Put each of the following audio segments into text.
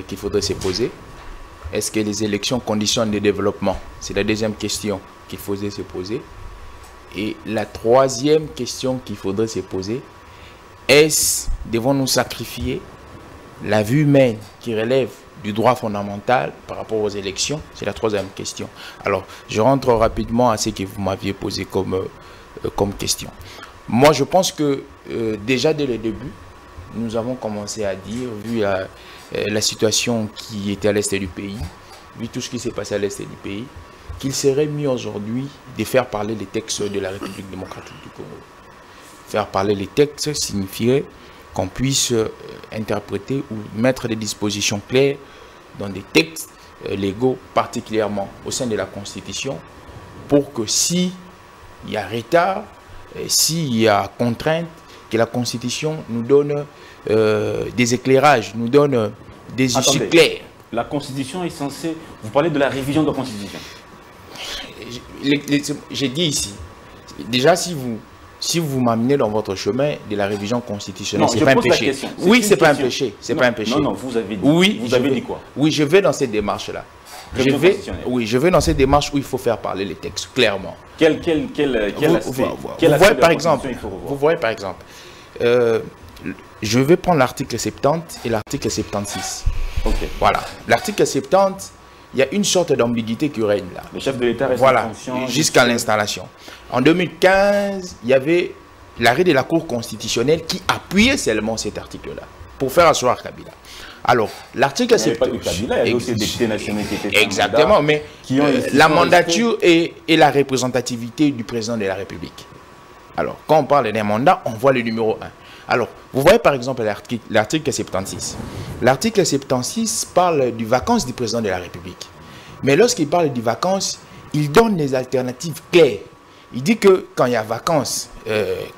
qu'il faudrait se poser. Est-ce que les élections conditionnent le développement? C'est la deuxième question qu'il faudrait se poser. Et la troisième question qu'il faudrait se poser, est-ce devons-nous sacrifier la vie humaine qui relève du droit fondamental par rapport aux élections? C'est la troisième question. Alors, je rentre rapidement à ce que vous m'aviez posé comme question. Moi, je pense que déjà dès le début, nous avons commencé à dire, vu la situation qui était à l'est du pays, vu tout ce qui s'est passé à l'est du pays, qu'il serait mieux aujourd'hui de faire parler les textes de la République démocratique du Congo. Faire parler les textes signifierait qu'on puisse interpréter ou mettre des dispositions claires dans des textes légaux, particulièrement au sein de la Constitution, pour que s'il y a retard, s'il y a contrainte, que la Constitution nous donne des éclairages, nous donne des issues claires. La Constitution est censée... Vous parlez de la révision de la Constitution. J'ai dit ici, déjà si vous m'amenez dans votre chemin de la révision constitutionnelle, c'est pas un péché. Oui, c'est pas un péché. C'est pas un péché. Non, non, vous avez dit. Oui, vous avez dit quoi? Oui, je vais dans cette démarche-là. Je vais dans cette démarche où il faut faire parler les textes, clairement. Quel aspect par exemple, vous voyez par exemple, je vais prendre l'article 70 et l'article 76. Ok. Voilà. L'article 70, il y a une sorte d'ambiguïté qui règne là. Le chef de l'État reste en fonction jusqu'à l'installation. En 2015, il y avait l'arrêt de la Cour constitutionnelle qui appuyait seulement cet article-là pour faire asseoir Kabila. Alors, l'article 70... Il n'y avait pas de Kabila, il y avait aussi des députés nationaux qui étaient... Exactement, mais la mandature et la représentativité du président de la République. Alors, quand on parle d'un mandat, on voit le numéro 1. Alors, vous voyez par exemple l'article 76. L'article 76 parle du vacances du président de la République. Mais lorsqu'il parle du vacances, il donne des alternatives claires. Il dit que quand il y a vacances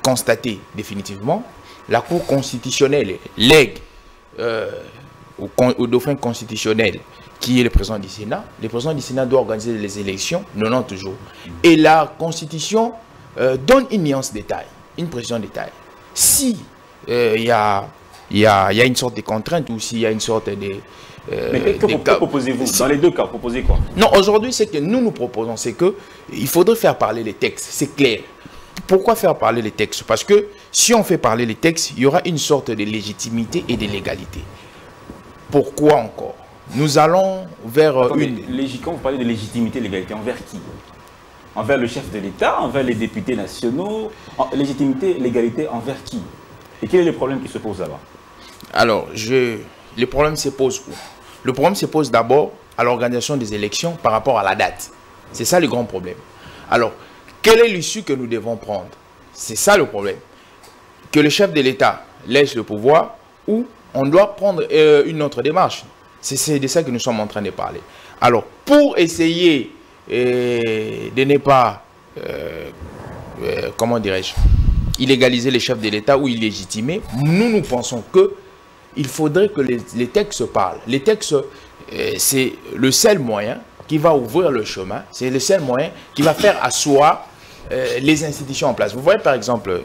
constatées définitivement, la Cour constitutionnelle lègue au dauphin constitutionnel, qui est le président du Sénat. Le président du Sénat doit organiser les élections 90 jours. Et la Constitution donne une nuance de taille, une précision de taille. Si il y a une sorte de contrainte ou s'il y a une sorte de... Mais que proposez-vous? Dans les deux cas, proposez quoi? Non, aujourd'hui, ce que nous proposons, c'est qu'il faudrait faire parler les textes, c'est clair. Pourquoi faire parler les textes? Parce que si on fait parler les textes, il y aura une sorte de légitimité et de légalité. Pourquoi encore? Nous allons vers Quand vous parlez de légitimité et légalité, envers qui? Envers le chef de l'État, envers les députés nationaux? Légitimité et légalité envers qui? Et quel est le problème qui se pose là-bas? Alors, le problème se pose où? Le problème se pose d'abord à l'organisation des élections par rapport à la date. C'est ça le grand problème. Alors, quelle est l'issue que nous devons prendre? C'est ça le problème. Que le chef de l'État laisse le pouvoir ou on doit prendre une autre démarche. C'est de ça que nous sommes en train de parler. Alors, pour essayer de ne pas, comment dirais-je, illégaliser les chefs de l'État ou illégitimer, nous pensons qu'il faudrait que les textes parlent. Les textes, c'est le seul moyen qui va ouvrir le chemin, c'est le seul moyen qui va faire asseoir les institutions en place. Vous voyez par exemple,